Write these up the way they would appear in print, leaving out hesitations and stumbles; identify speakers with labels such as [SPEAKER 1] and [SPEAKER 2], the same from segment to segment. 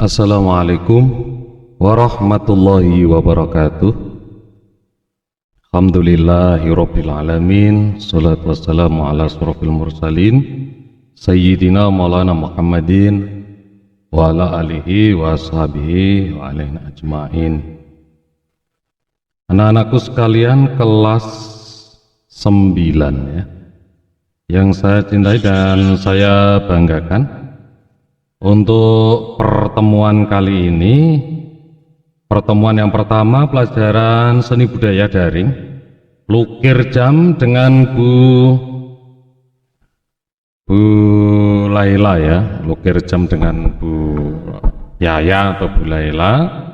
[SPEAKER 1] Assalamualaikum warahmatullahi wabarakatuh. Alhamdulillahirabbil alamin. Shalatu wassalamu ala asyrofil mursalin Sayyidina Maulana Muhammadin wa ala alihi wa ashabihi wa alaina ajma'in. Anak-anakku sekalian kelas 9 ya, yang saya cintai dan saya banggakan. Untuk pertemuan kali ini, pertemuan yang pertama pelajaran seni budaya daring, lukir jam dengan Bu Laila ya, lukir jam dengan Bu Yaya atau Bu Laila.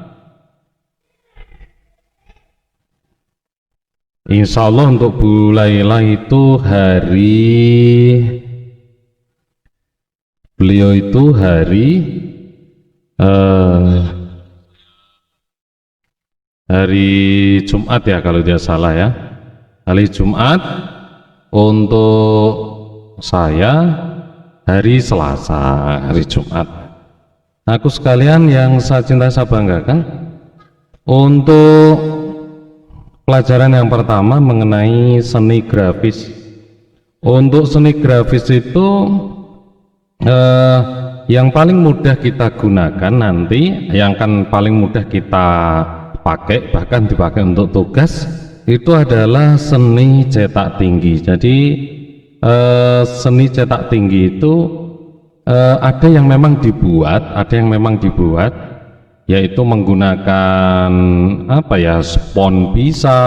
[SPEAKER 1] Insya Allah untuk Bu Laila itu beliau itu hari Jumat ya kalau tidak salah ya, hari Jumat. Untuk saya hari Selasa, hari Jumat. Aku sekalian yang saya cinta saya banggakan, untuk pelajaran yang pertama mengenai seni grafis. Untuk seni grafis itu yang paling mudah kita gunakan nanti, yang kan paling mudah kita pakai, bahkan dipakai untuk tugas, itu adalah seni cetak tinggi. Jadi seni cetak tinggi itu ada yang memang dibuat, yaitu menggunakan spon bisa,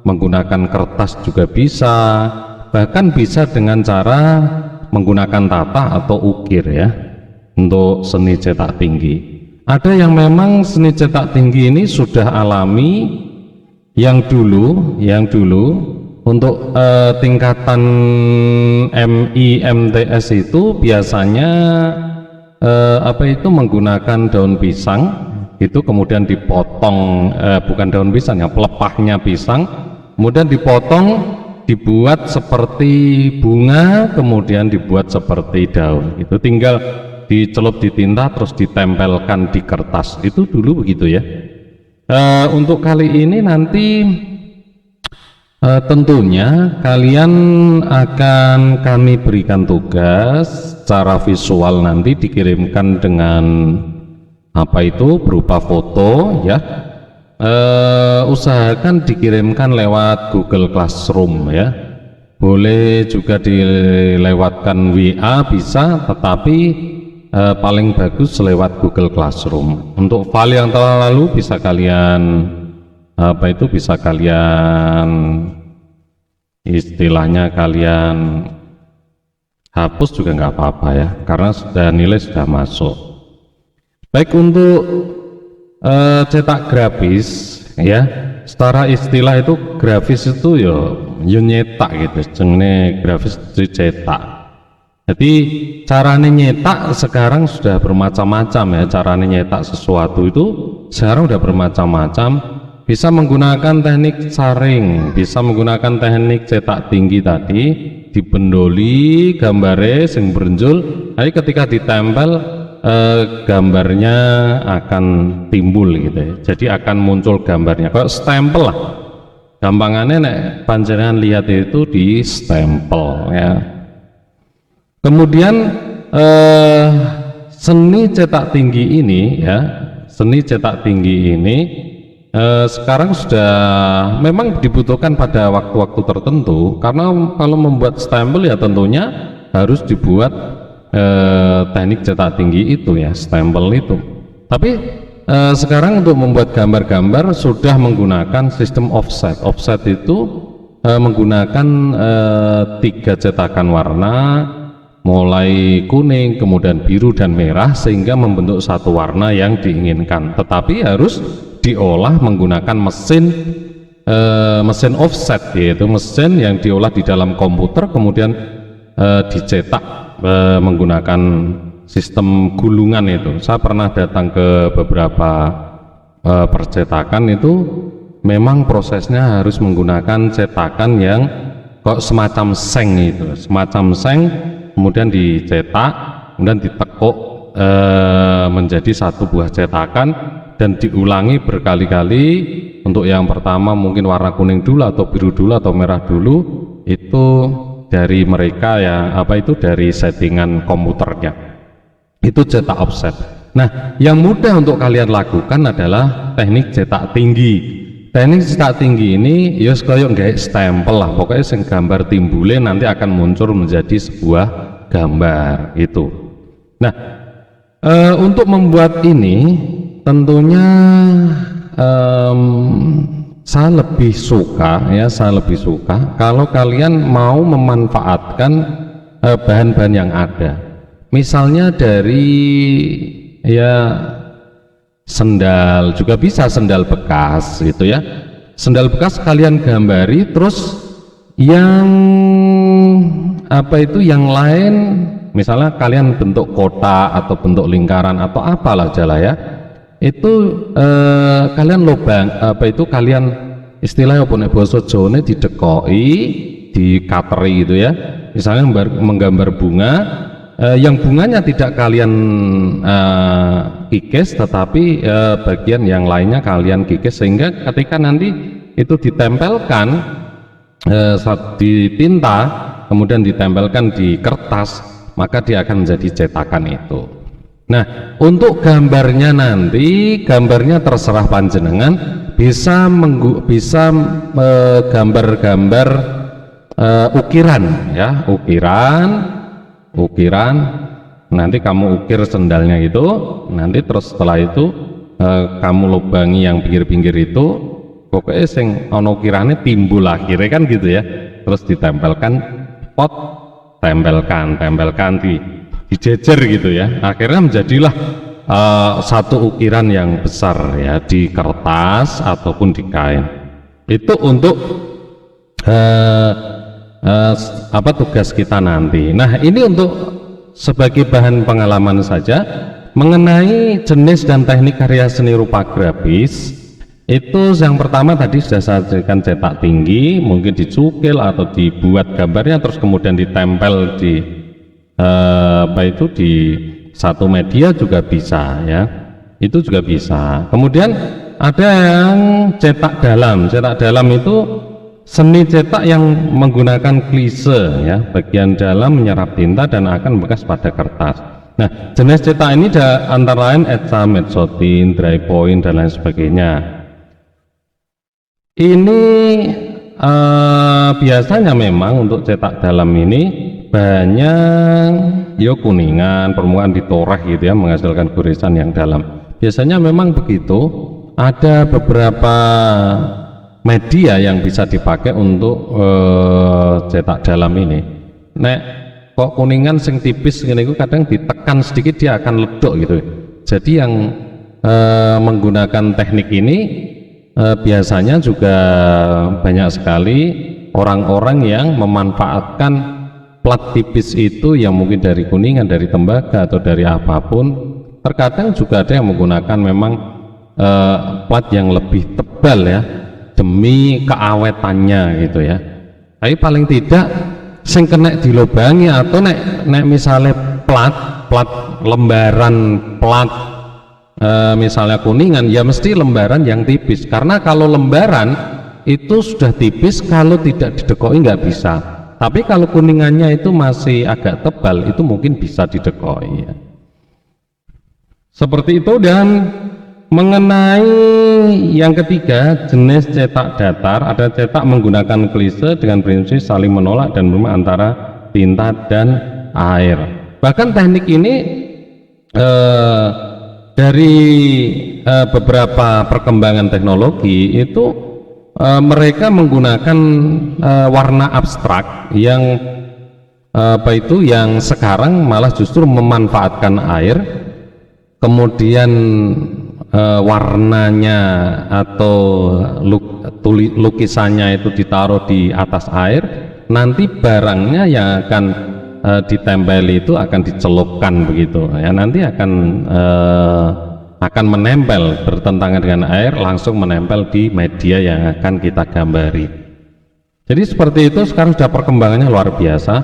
[SPEAKER 1] menggunakan kertas juga bisa, bahkan bisa dengan cara menggunakan tata atau ukir ya, untuk seni cetak tinggi. Ada yang memang seni cetak tinggi ini sudah alami, yang dulu untuk tingkatan MI MTS itu biasanya menggunakan daun pisang itu, kemudian dipotong, bukan daun pisang ya, pelepahnya pisang, kemudian dipotong, dibuat seperti bunga, kemudian dibuat seperti daun. Itu tinggal dicelup di tinta terus ditempelkan di kertas. Itu dulu begitu ya. Untuk kali ini nanti tentunya kalian akan kami berikan tugas secara visual, nanti dikirimkan dengan berupa foto ya. Usahakan dikirimkan lewat Google Classroom ya, boleh juga dilewatkan WA bisa, tetapi paling bagus lewat Google Classroom. Untuk file yang telah lalu bisa kalian istilahnya kalian hapus juga nggak apa-apa ya, karena nilai sudah masuk. Baik, untuk cetak grafis ya, secara istilah itu grafis itu ya nyetak gitu, jenenge grafis itu cetak. Jadi caranya nyetak sekarang sudah bermacam-macam ya, caranya nyetak sesuatu itu sekarang sudah bermacam-macam. Bisa menggunakan teknik saring, bisa menggunakan teknik cetak tinggi tadi, dibendoli gambare sing brenjol, tapi ketika ditempel gambarnya akan timbul gitu ya. Jadi akan muncul gambarnya kayak stempel lah, gampangannya nek panjenengan lihat itu di stempel ya. Kemudian seni cetak tinggi ini ya, seni cetak tinggi ini sekarang sudah memang dibutuhkan pada waktu-waktu tertentu, karena kalau membuat stempel ya tentunya harus dibuat teknik cetak tinggi itu ya, stempel itu. Tapi sekarang untuk membuat gambar-gambar sudah menggunakan sistem offset. Offset itu menggunakan 3 cetakan warna, mulai kuning, kemudian biru dan merah, sehingga membentuk satu warna yang diinginkan. Tetapi harus diolah menggunakan mesin offset, yaitu mesin yang diolah di dalam komputer, kemudian dicetak menggunakan sistem gulungan itu. Saya pernah datang ke beberapa percetakan itu, memang prosesnya harus menggunakan cetakan yang kok semacam seng itu, semacam seng, kemudian dicetak, kemudian ditekuk menjadi satu buah cetakan dan diulangi berkali-kali. Untuk yang pertama mungkin warna kuning dulu atau biru dulu atau merah dulu, itu dari mereka ya, dari settingan komputernya, itu cetak offset. Nah, yang mudah untuk kalian lakukan adalah teknik cetak tinggi. Teknik cetak tinggi ini ya koyo nggak stempel lah, pokoknya sing gambar timbulnya nanti akan muncul menjadi sebuah gambar itu. Nah, untuk membuat ini tentunya saya lebih suka kalau kalian mau memanfaatkan bahan-bahan yang ada, misalnya dari ya sendal juga bisa, sendal bekas gitu ya, sendal bekas kalian gambari, terus yang yang lain misalnya kalian bentuk kotak atau bentuk lingkaran atau apalah jala ya, itu kalian lobang kalian istilahnya apa nek basa Jawane didekoi, dikateri gitu ya, misalnya menggambar bunga, yang bunganya tidak kalian kikis, tetapi bagian yang lainnya kalian kikis, sehingga ketika nanti itu ditempelkan di tinta kemudian ditempelkan di kertas, maka dia akan menjadi cetakan itu. Nah, untuk gambarnya nanti, gambarnya terserah panjenengan, bisa gambar-gambar ukiran ya, ukiran nanti kamu ukir sendalnya itu, nanti terus setelah itu kamu lubangi yang pinggir-pinggir itu, pokoknya sing ono ukirane timbul akhirnya kan gitu ya, terus ditempelkan pot, tempelkan dijejer gitu ya, akhirnya menjadilah satu ukiran yang besar ya, di kertas ataupun di kain. Itu untuk tugas kita nanti. Nah, ini untuk sebagai bahan pengalaman saja mengenai jenis dan teknik karya seni rupa grafis. Itu yang pertama tadi sudah saya jelaskan, cetak tinggi, mungkin dicukil atau dibuat gambarnya terus kemudian ditempel di di satu media juga bisa ya, itu juga bisa. Kemudian ada yang cetak dalam. Cetak dalam itu seni cetak yang menggunakan klise ya, bagian dalam menyerap tinta dan akan bekas pada kertas. Nah, jenis cetak ini antara lain etsa, metsotin, dry point dan lain sebagainya. Ini biasanya memang untuk cetak dalam ini banyak kuningan, permukaan ditoreh gitu ya, menghasilkan goresan yang dalam. Biasanya memang begitu. Ada beberapa media yang bisa dipakai untuk cetak dalam ini. Nek kok kuningan sing tipis ini kadang ditekan sedikit dia akan ledok gitu. Jadi yang menggunakan teknik ini biasanya juga banyak sekali orang-orang yang memanfaatkan plat tipis itu yang mungkin dari kuningan, dari tembaga atau dari apapun. Terkadang juga ada yang menggunakan memang plat yang lebih tebal ya, demi keawetannya gitu ya. Tapi paling tidak sing kena dilobangi, atau nek misalnya plat lembaran plat misalnya kuningan, ya mesti lembaran yang tipis, karena kalau lembaran itu sudah tipis, kalau tidak didekoi nggak bisa. Tapi kalau kuningannya itu masih agak tebal, itu mungkin bisa didekoi ya. Seperti itu. Dan mengenai yang ketiga, jenis cetak datar, ada cetak menggunakan klise dengan prinsip saling menolak dan berubah antara tinta dan air. Bahkan teknik ini dari beberapa perkembangan teknologi itu mereka menggunakan warna abstrak yang yang sekarang malah justru memanfaatkan air, kemudian warnanya atau lukisannya itu ditaruh di atas air, nanti barangnya yang akan ditempeli itu akan dicelupkan begitu ya, nanti akan menempel bertentangan dengan air, langsung menempel di media yang akan kita gambari. Jadi seperti itu, sekarang sudah perkembangannya luar biasa.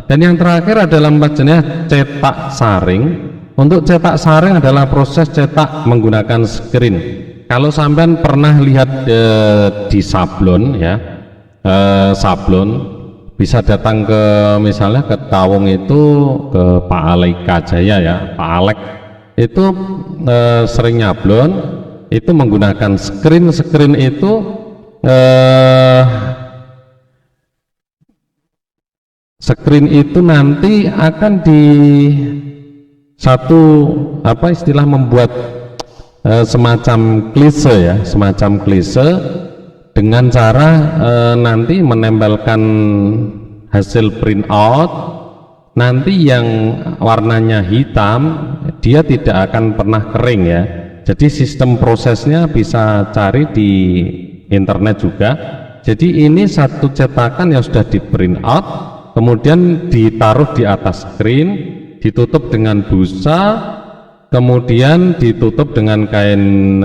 [SPEAKER 1] Dan yang terakhir adalah jenis cetak saring. Untuk cetak saring adalah proses cetak menggunakan screen. Kalau sampean pernah lihat di sablon ya, sablon bisa datang ke misalnya ke Tawung itu ke Pak Aleka Jaya ya, Pak Alek itu sering nyablon itu menggunakan screen. Screen itu screen itu nanti akan di satu apa istilah membuat semacam klise ya, semacam klise dengan cara nanti menempelkan hasil print out, nanti yang warnanya hitam dia tidak akan pernah kering ya. Jadi sistem prosesnya bisa cari di internet juga. Jadi ini satu cetakan yang sudah di print out, kemudian ditaruh di atas screen, ditutup dengan busa, kemudian ditutup dengan kain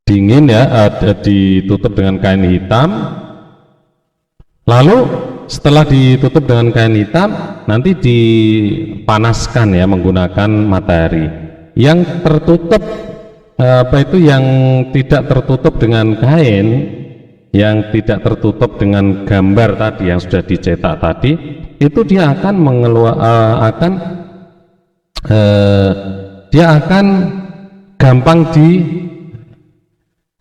[SPEAKER 1] dingin ya, ditutup dengan kain hitam. Lalu setelah ditutup dengan kain hitam, nanti dipanaskan ya menggunakan matahari. Yang tertutup yang tidak tertutup dengan kain, yang tidak tertutup dengan gambar tadi yang sudah dicetak tadi, itu dia akan dia akan gampang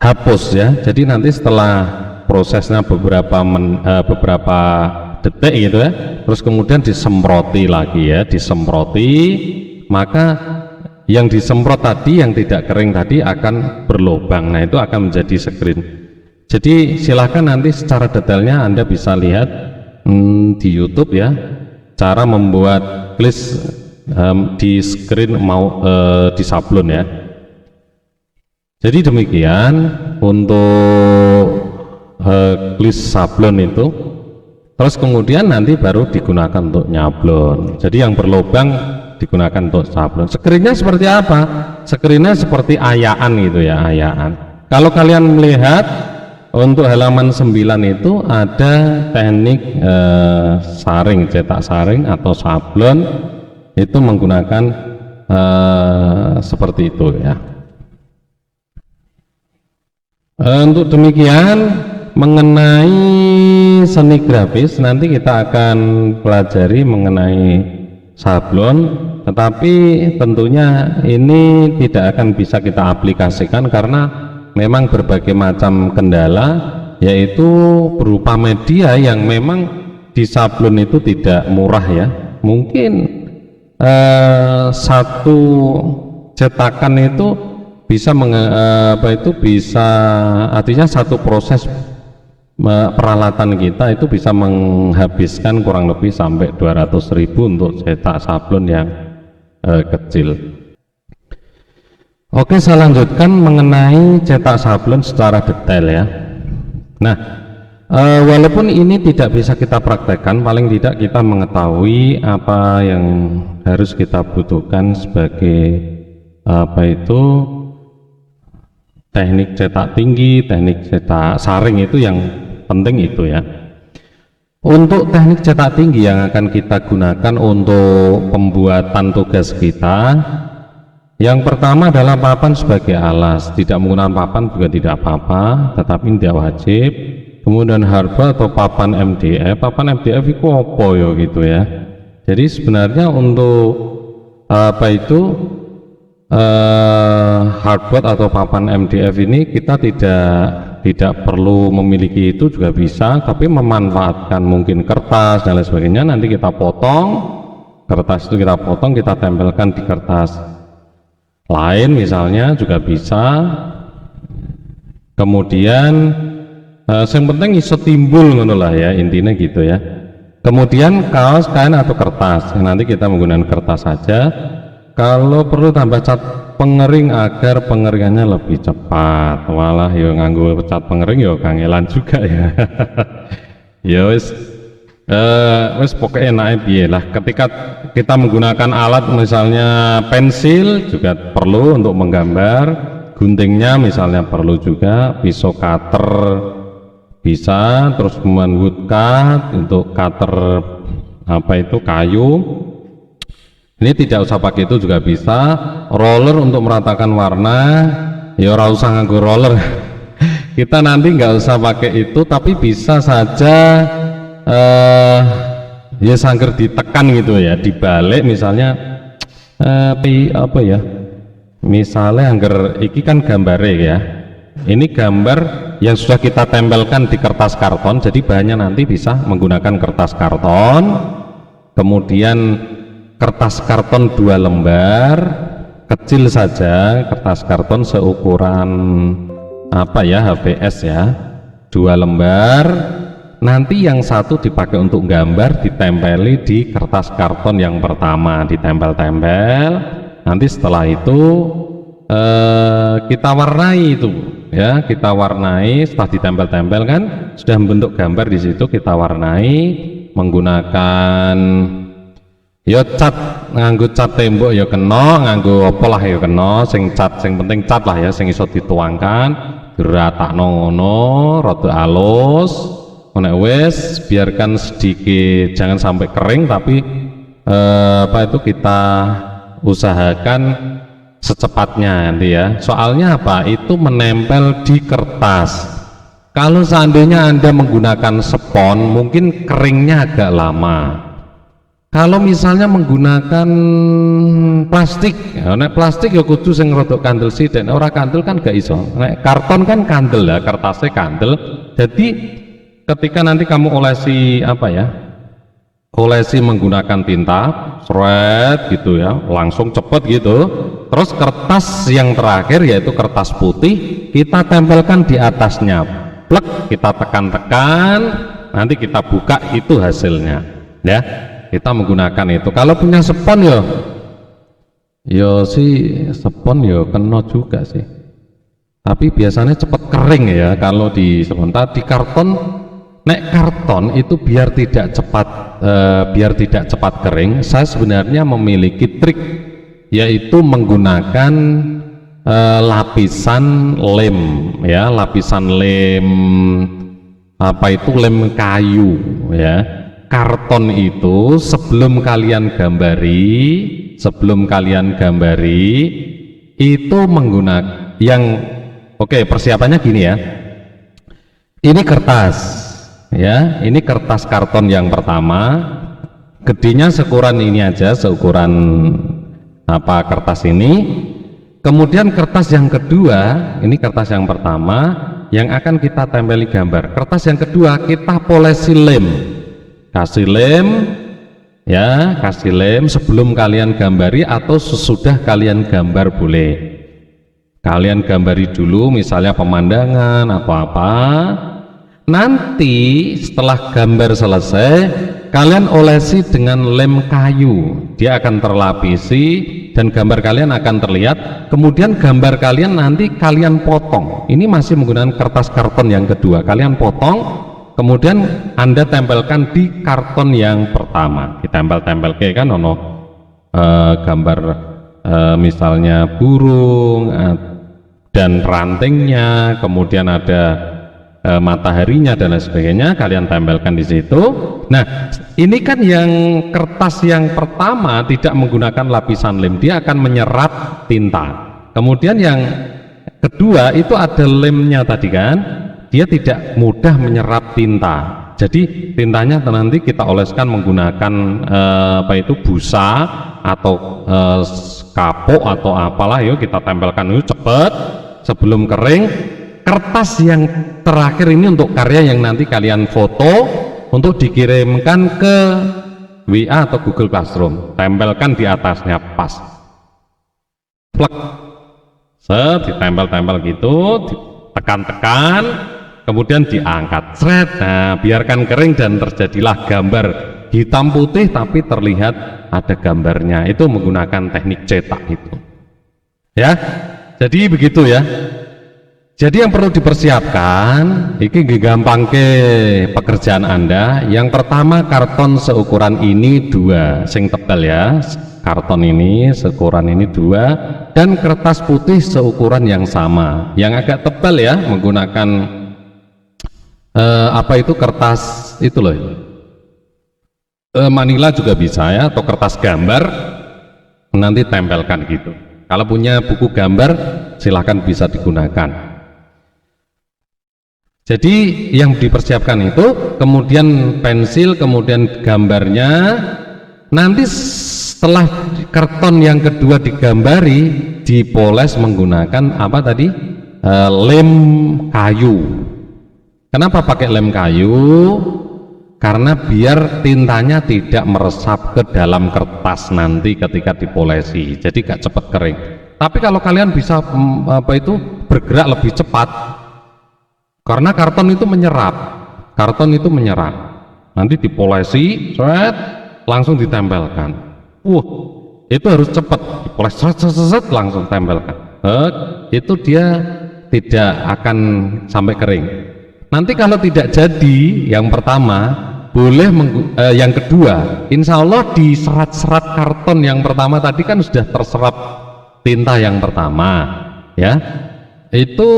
[SPEAKER 1] dihapus ya. Jadi nanti setelah prosesnya beberapa detik gitu ya, terus kemudian disemproti lagi ya, disemproti, maka yang disemprot tadi yang tidak kering tadi akan berlubang. Nah itu akan menjadi screen. Jadi silahkan nanti secara detailnya Anda bisa lihat di YouTube ya, cara membuat klis di screen di sablon ya. Jadi demikian untuk klis sablon itu. Terus kemudian nanti baru digunakan untuk nyablon. Jadi yang berlubang digunakan untuk sablon. Screennya seperti apa? Screennya seperti ayaan gitu ya, ayaan. Kalau kalian melihat untuk halaman 9 itu ada teknik saring, cetak saring atau sablon itu menggunakan seperti itu ya. Untuk demikian mengenai seni grafis nanti kita akan pelajari mengenai sablon, tetapi tentunya ini tidak akan bisa kita aplikasikan karena memang berbagai macam kendala, yaitu berupa media yang memang di sablon itu tidak murah ya. Mungkin satu cetakan itu bisa artinya satu proses peralatan kita itu bisa menghabiskan kurang lebih sampai 200.000 untuk cetak sablon yang kecil. Oke, saya lanjutkan mengenai cetak sablon secara detail ya. Nah, walaupun ini tidak bisa kita praktekkan, paling tidak kita mengetahui apa yang harus kita butuhkan sebagai teknik cetak tinggi, teknik cetak saring itu yang penting itu ya. Untuk teknik cetak tinggi yang akan kita gunakan untuk pembuatan tugas kita, yang pertama adalah papan sebagai alas. Tidak menggunakan papan juga tidak apa-apa, tetapi tidak wajib. Kemudian hardboard atau papan MDF. Papan MDF itu apa ya gitu ya. Jadi sebenarnya untuk hardboard atau papan MDF ini kita tidak perlu memiliki itu juga bisa, tapi memanfaatkan mungkin kertas dan lain sebagainya. Nanti kita potong kertas itu, kita potong, kita tempelkan di kertas lain misalnya juga bisa. Kemudian yang penting iso timbul ngono lah ya, intinya gitu ya. Kemudian kaos, kain atau kertas, nanti kita menggunakan kertas saja. Kalau perlu tambah cat pengering agar pengeringannya lebih cepat. Walah yo nganggo cat pengering yo kangelan juga ya. Ya wis pokoknya enak piye lah. Ketika kita menggunakan alat misalnya pensil juga perlu untuk menggambar, guntingnya misalnya perlu juga, pisau cutter bisa, terus kemudian wood cut untuk cutter apa itu kayu. Ini tidak usah pakai itu juga bisa. Roller untuk meratakan warna, ya ora usah nganggo roller. Kita nanti nggak usah pakai itu, tapi bisa saja ya sangger ditekan gitu ya, dibalik misalnya apa ya, misalnya angger iki kan gambare ya, ini gambar yang sudah kita tempelkan di kertas karton, jadi bahannya nanti bisa menggunakan kertas karton, kemudian kertas karton 2 lembar kecil saja, kertas karton seukuran apa ya, HVS ya, 2 lembar. Nanti yang satu dipakai untuk gambar, ditempeli di kertas karton yang pertama, ditempel-tempel. Nanti setelah itu kita warnai itu ya, kita warnai. Setelah ditempel-tempel kan sudah membentuk gambar di situ, kita warnai menggunakan ya cat, nganggo cat tembok ya kena, nganggo apa lah ya kena, sing cat, sing penting cat lah ya, sing iso dituangkan, diratakno ngono, rada alus. Nek wis biarkan sedikit, jangan sampai kering, tapi apa itu kita usahakan secepatnya nanti ya. Soalnya apa? Itu menempel di kertas. Kalau seandainya Anda menggunakan spons, mungkin keringnya agak lama. Kalau misalnya menggunakan plastik, ya, nek plastik ya kudu sing rodok kandel sithik, nek ora kandel kan gak iso. Nek karton kan kandel ya, kertasnya kandel. Jadi ketika nanti kamu olesi apa ya, olesi menggunakan tinta seret gitu ya, langsung cepet gitu. Terus kertas yang terakhir yaitu kertas putih kita tempelkan di atasnya, plek, kita tekan-tekan, nanti kita buka, itu hasilnya ya. Kita menggunakan itu. Kalau punya spons yo sih spons yo kena juga sih, tapi biasanya cepat kering ya kalau di sebentar. Di karton, nek karton itu biar tidak cepat kering, saya sebenarnya memiliki trik, yaitu menggunakan lapisan lem ya, lapisan lem apa itu, lem kayu ya. Karton itu sebelum kalian gambari itu menggunakan yang oke, persiapannya gini ya. Ini kertas ya, ini kertas karton yang pertama, gedenya seukuran ini aja, seukuran apa kertas ini. Kemudian kertas yang kedua, ini kertas yang pertama yang akan kita tempeli gambar. Kertas yang kedua kita polesi lem, kasih lem ya, kasih lem sebelum kalian gambari atau sesudah kalian gambar boleh. Kalian gambari dulu misalnya pemandangan atau apa. Nanti setelah gambar selesai, kalian olesi dengan lem kayu, dia akan terlapisi dan gambar kalian akan terlihat. Kemudian gambar kalian nanti kalian potong, ini masih menggunakan kertas karton yang kedua, kalian potong, kemudian Anda tempelkan di karton yang pertama. Ditempel-tempel kayak kan ono gambar misalnya burung dan rantingnya, kemudian ada mataharinya dan lain sebagainya, kalian tempelkan di situ. Nah, ini kan yang kertas yang pertama tidak menggunakan lapisan lem, dia akan menyerap tinta. Kemudian yang kedua itu ada lemnya tadi kan, dia tidak mudah menyerap tinta. Jadi tintanya nanti kita oleskan menggunakan apa itu, busa atau kapok atau apalah, yuk kita tempelkan dulu cepet sebelum kering. Kertas yang terakhir ini untuk karya yang nanti kalian foto untuk dikirimkan ke WA atau Google Classroom, tempelkan di atasnya pas, plek, set, ditempel-tempel gitu, ditekan-tekan, kemudian diangkat, seret. Nah, biarkan kering dan terjadilah gambar hitam putih tapi terlihat ada gambarnya. Itu menggunakan teknik cetak itu ya. Jadi begitu ya. Jadi yang perlu dipersiapkan, ini gampang ke pekerjaan Anda. Yang pertama, karton seukuran ini 2, sing tebal ya. Karton ini seukuran ini 2, dan kertas putih seukuran yang sama. Yang agak tebal ya, menggunakan apa itu, kertas itu loh, Manila juga bisa ya, atau kertas gambar nanti tempelkan gitu. Kalau punya buku gambar silahkan bisa digunakan. Jadi yang dipersiapkan itu kemudian pensil, kemudian gambarnya. Nanti setelah karton yang kedua digambari, dipoles menggunakan apa tadi? Lem kayu. Kenapa pakai lem kayu? Karena biar tintanya tidak meresap ke dalam kertas nanti ketika dipolesi, jadi gak cepat kering. Tapi kalau kalian bisa bergerak lebih cepat, karena karton itu menyerap, nanti dipolesi, langsung ditempelkan. Itu harus cepat, dipoles, langsung tempelkan. Itu dia tidak akan sampai kering. Nanti kalau tidak jadi yang pertama, boleh yang kedua, insya Allah di serat-serat karton yang pertama tadi kan sudah terserap tinta yang pertama, ya. Itu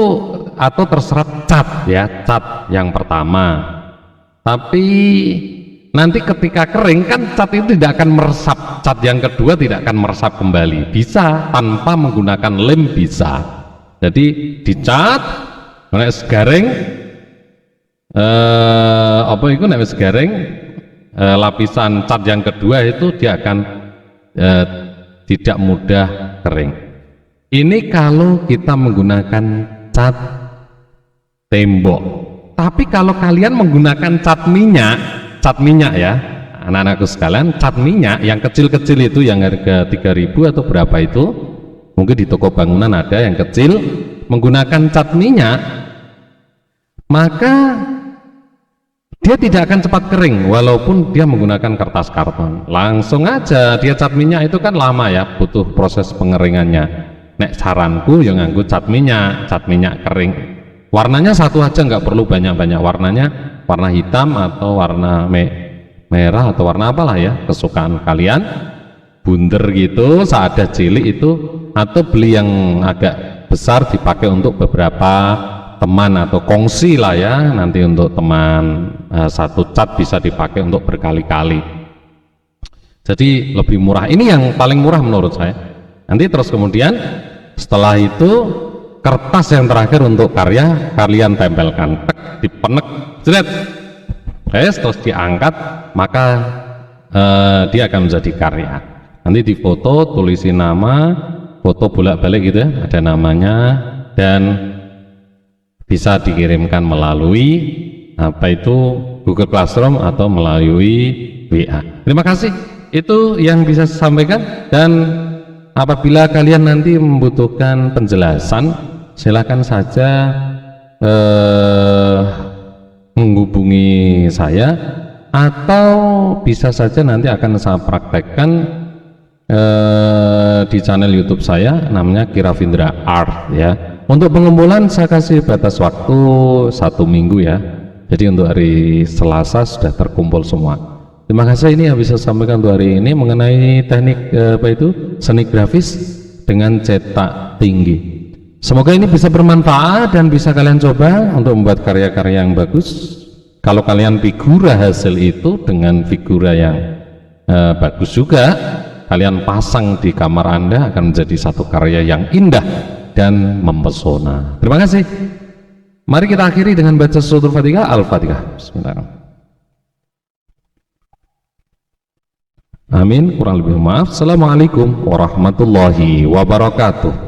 [SPEAKER 1] atau terserap cat ya, cat yang pertama. Tapi nanti ketika kering kan cat itu tidak akan meresap, cat yang kedua tidak akan meresap kembali. Bisa tanpa menggunakan lem, bisa. Jadi dicat, nek garing, nek garing, lapisan cat yang kedua itu dia akan tidak mudah kering. Ini kalau kita menggunakan cat tembok. Tapi kalau kalian menggunakan cat minyak ya, anak-anakku sekalian, cat minyak yang kecil-kecil itu yang harga 3.000 atau berapa itu, mungkin di toko bangunan ada yang kecil, menggunakan cat minyak, maka dia tidak akan cepat kering walaupun dia menggunakan kertas karton. Langsung aja, dia cat minyak itu kan lama ya, butuh proses pengeringannya. Nek saranku yang nganggo cat minyak kering. Warnanya satu aja, nggak perlu banyak-banyak warnanya, warna hitam atau warna merah atau warna apalah ya, kesukaan kalian. Bunder gitu, seada cilik itu, atau beli yang agak besar dipakai untuk beberapa teman atau kongsi lah ya, nanti untuk teman satu cat bisa dipakai untuk berkali-kali. Jadi lebih murah. Ini yang paling murah menurut saya. Nanti terus kemudian setelah itu kertas yang terakhir untuk karya kalian tempelkan, dipenek, terus diangkat, maka dia akan menjadi karya. Nanti difoto, tulisi nama, foto bolak-balik gitu ya, ada namanya, dan bisa dikirimkan melalui Google Classroom atau melalui WA. Terima kasih, itu yang bisa saya sampaikan. Dan apabila kalian nanti membutuhkan penjelasan, silakan saja menghubungi saya, atau bisa saja nanti akan saya praktekkan di channel YouTube saya, namanya Kiravindra Art ya. Untuk pengumpulan saya kasih batas waktu 1 minggu ya. Jadi untuk hari Selasa sudah terkumpul semua. Terima kasih, ini yang bisa saya sampaikan untuk hari ini mengenai teknik seni grafis dengan cetak tinggi. Semoga ini bisa bermanfaat dan bisa kalian coba untuk membuat karya-karya yang bagus. Kalau kalian figura hasil itu dengan figura yang bagus juga, kalian pasang di kamar Anda, akan menjadi satu karya yang indah dan mempesona. Terima kasih. Mari kita akhiri dengan baca suratul Fatihah. Al-Fatihah. Bismillahirrahmanirrahim. Amin. Kurang lebih maaf. Assalamualaikum warahmatullahi wabarakatuh.